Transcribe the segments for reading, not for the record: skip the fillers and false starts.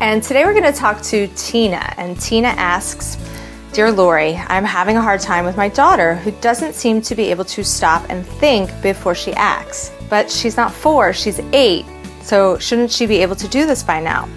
And today we're going to talk to Tina, and Tina asks, "Dear Lori, I'm having a hard time with my daughter who doesn't seem to be able to stop and think before she acts. But she's not 4, she's 8, so shouldn't she be able to do this by now?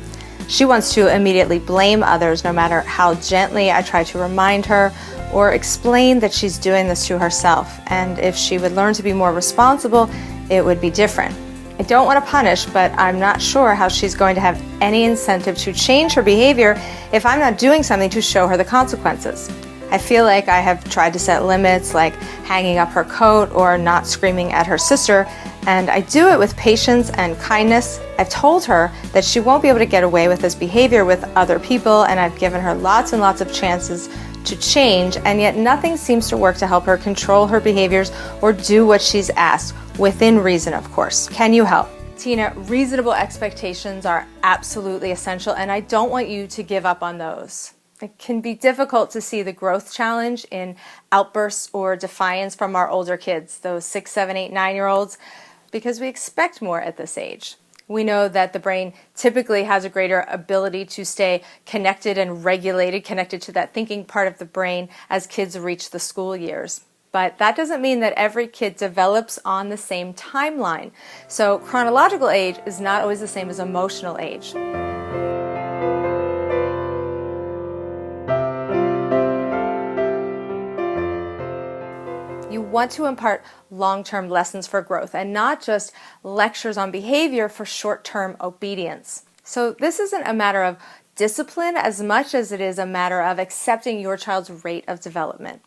She wants to immediately blame others no matter how gently I try to remind her or explain that she's doing this to herself, and if she would learn to be more responsible, it would be different. I don't want to punish, but I'm not sure how she's going to have any incentive to change her behavior if I'm not doing something to show her the consequences. I feel like I have tried to set limits, like hanging up her coat or not screaming at her sister, and I do it with patience and kindness. I've told her that she won't be able to get away with this behavior with other people, and I've given her lots and lots of chances to change, and yet nothing seems to work to help her control her behaviors or do what she's asked, within reason, of course. Can you help?" Tina, reasonable expectations are absolutely essential, and I don't want you to give up on those. It can be difficult to see the growth challenge in outbursts or defiance from our older kids, those 6, 7, 8, 9-year-olds, because we expect more at this age. We know that the brain typically has a greater ability to stay connected and regulated, connected to that thinking part of the brain as kids reach the school years. But that doesn't mean that every kid develops on the same timeline. So chronological age is not always the same as emotional age. You want to impart long-term lessons for growth and not just lectures on behavior for short-term obedience. So this isn't a matter of discipline as much as it is a matter of accepting your child's rate of development.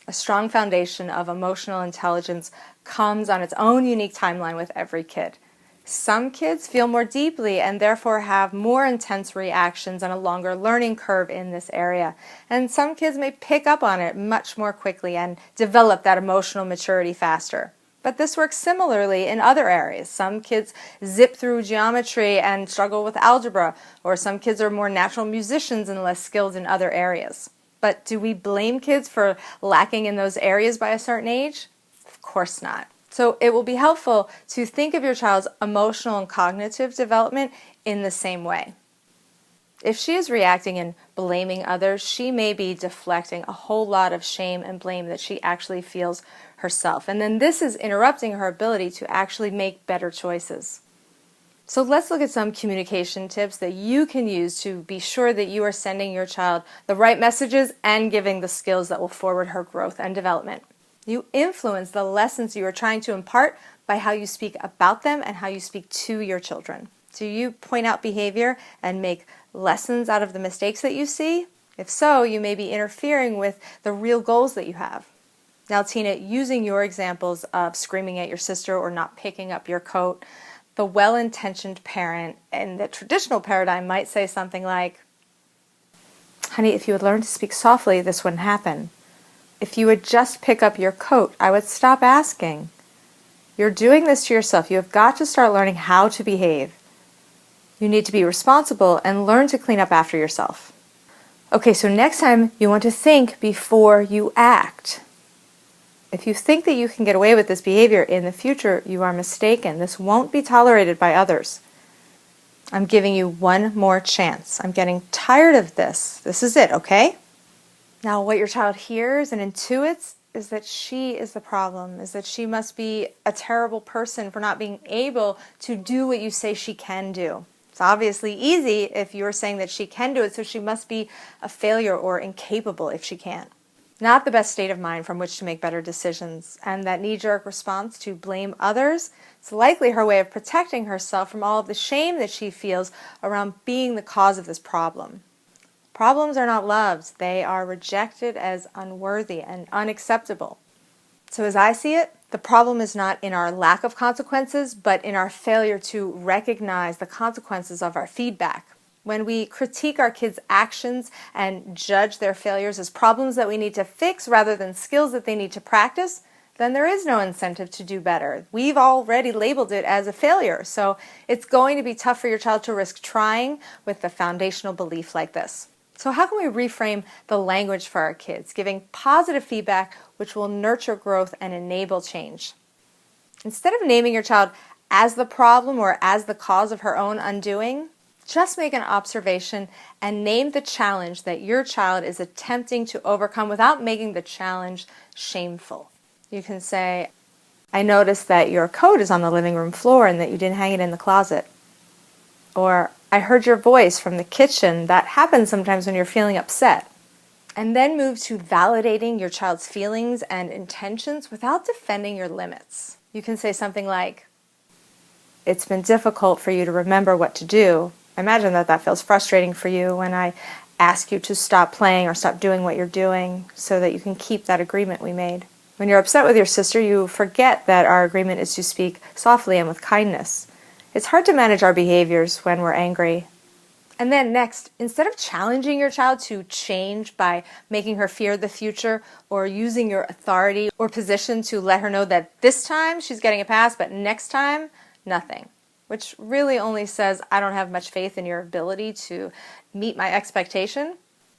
A strong foundation of emotional intelligence comes on its own unique timeline with every kid. Some kids feel more deeply and therefore have more intense reactions and a longer learning curve in this area. And some kids may pick up on it much more quickly and develop that emotional maturity faster. But this works similarly in other areas. Some kids zip through geometry and struggle with algebra, or some kids are more natural musicians and less skilled in other areas. But do we blame kids for lacking in those areas by a certain age? Of course not. So it will be helpful to think of your child's emotional and cognitive development in the same way. If she is reacting and blaming others, she may be deflecting a whole lot of shame and blame that she actually feels herself. And then this is interrupting her ability to actually make better choices. So let's look at some communication tips that you can use to be sure that you are sending your child the right messages and giving the skills that will forward her growth and development. You influence the lessons you are trying to impart by how you speak about them and how you speak to your children. Do you point out behavior and make lessons out of the mistakes that you see? If so, you may be interfering with the real goals that you have. Now, Tina, using your examples of screaming at your sister or not picking up your coat, the well-intentioned parent in the traditional paradigm might say something like, "Honey, if you would learn to speak softly, this wouldn't happen. If you would just pick up your coat, I would stop asking. You're doing this to yourself. You have got to start learning how to behave. You need to be responsible and learn to clean up after yourself." Okay, so next time you want to think before you act. If you think that you can get away with this behavior in the future, you are mistaken. This won't be tolerated by others. I'm giving you one more chance. I'm getting tired of this. This is it, okay? Now, what your child hears and intuits is that she is the problem, is that she must be a terrible person for not being able to do what you say she can do. It's obviously easy if you're saying that she can do it, so she must be a failure or incapable if she can't. Not the best state of mind from which to make better decisions, and that knee-jerk response to blame others is likely her way of protecting herself from all of the shame that she feels around being the cause of this problem. Problems are not loved. They are rejected as unworthy and unacceptable. So as I see it, the problem is not in our lack of consequences, but in our failure to recognize the consequences of our feedback. When we critique our kids' actions and judge their failures as problems that we need to fix rather than skills that they need to practice, then there is no incentive to do better. We've already labeled it as a failure, so it's going to be tough for your child to risk trying with a foundational belief like this. So how can we reframe the language for our kids, giving positive feedback which will nurture growth and enable change? Instead of naming your child as the problem or as the cause of her own undoing, Just make an observation and name the challenge that your child is attempting to overcome without making the challenge shameful. You can say, I noticed that your coat is on the living room floor and that you didn't hang it in the closet. Or, I heard your voice from the kitchen. That happens sometimes when you're feeling upset. And then move to validating your child's feelings and intentions without defending your limits. You can say something like, it's been difficult for you to remember what to do. I imagine that feels frustrating for you when I ask you to stop playing or stop doing what you're doing so that you can keep that agreement we made. When you're upset with your sister, you forget that our agreement is to speak softly and with kindness. It's hard to manage our behaviors when we're angry. And then next, instead of challenging your child to change by making her fear the future or using your authority or position to let her know that this time she's getting a pass, but next time, nothing. Which really only says, I don't have much faith in your ability to meet my expectation.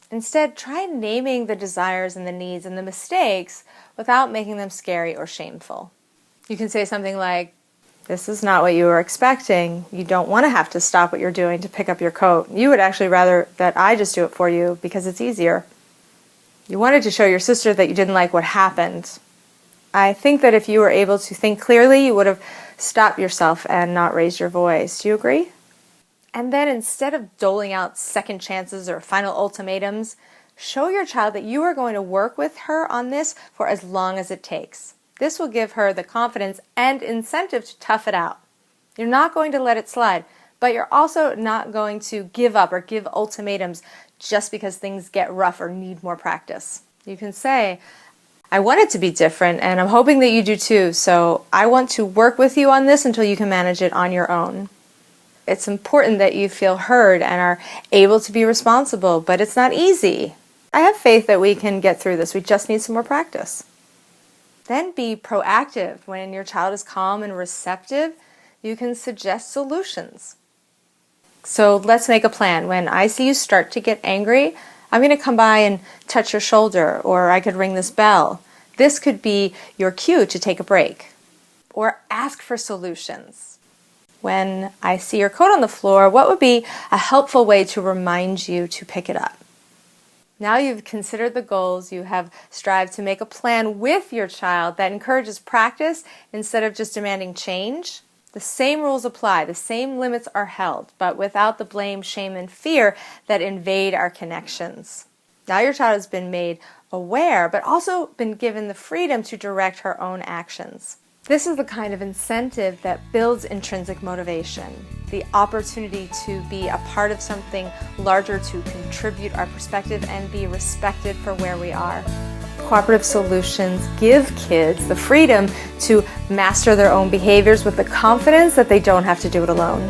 Instead, try naming the desires and the needs and the mistakes without making them scary or shameful. You can say something like, this is not what you were expecting. You don't want to have to stop what you're doing to pick up your coat. You would actually rather that I just do it for you because it's easier. You wanted to show your sister that you didn't like what happened. I think that if you were able to think clearly, you would have stopped yourself and not raised your voice. Do you agree? And then instead of doling out second chances or final ultimatums, show your child that you are going to work with her on this for as long as it takes. This will give her the confidence and incentive to tough it out. You're not going to let it slide, but you're also not going to give up or give ultimatums just because things get rough or need more practice. You can say, I want it to be different, and I'm hoping that you do too, so I want to work with you on this until you can manage it on your own. It's important that you feel heard and are able to be responsible, but it's not easy. I have faith that we can get through this. We just need some more practice. Then be proactive. When your child is calm and receptive, you can suggest solutions. So let's make a plan. When I see you start to get angry, I'm going to come by and touch your shoulder, or I could ring this bell. This could be your cue to take a break. Or ask for solutions. When I see your coat on the floor, what would be a helpful way to remind you to pick it up? Now you've considered the goals, you have strived to make a plan with your child that encourages practice instead of just demanding change. The same rules apply, the same limits are held, but without the blame, shame, and fear that invade our connections. Now your child has been made aware, but also been given the freedom to direct her own actions. This is the kind of incentive that builds intrinsic motivation, the opportunity to be a part of something larger, to contribute our perspective and be respected for where we are. Cooperative solutions give kids the freedom to master their own behaviors with the confidence that they don't have to do it alone.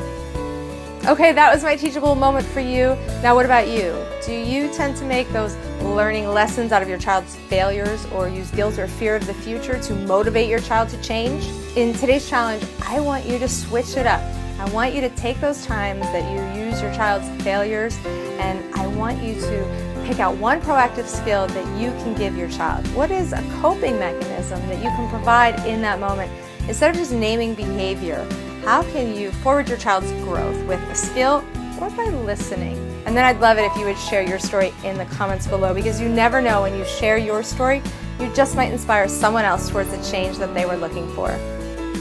Okay, that was my teachable moment for you. Now what about you? Do you tend to make those learning lessons out of your child's failures or use guilt or fear of the future to motivate your child to change? In today's challenge, I want you to switch it up. I want you to take those times that you use your child's failures, and I want you to pick out one proactive skill that you can give your child. What is a coping mechanism that you can provide in that moment? Instead of just naming behavior, how can you forward your child's growth with a skill or by listening? And then I'd love it if you would share your story in the comments below, because you never know, when you share your story, you just might inspire someone else towards the change that they were looking for.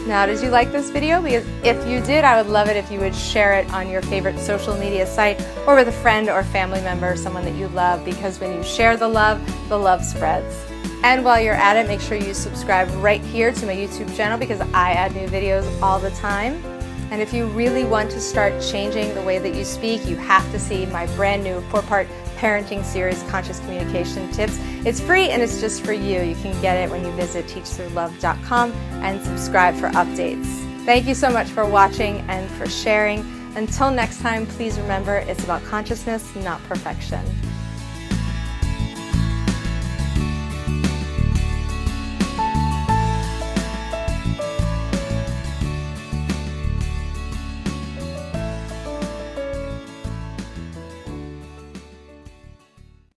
Now, did you like this video? Because if you did, I would love it if you would share it on your favorite social media site or with a friend or family member, someone that you love, because when you share the love spreads. And while you're at it, make sure you subscribe right here to my YouTube channel, because I add new videos all the time. And if you really want to start changing the way that you speak, you have to see my brand new 4-part parenting series, Conscious Communication Tips. It's free and it's just for you. You can get it when you visit teachthroughlove.com and subscribe for updates. Thank you so much for watching and for sharing. Until next time, please remember, it's about consciousness, not perfection.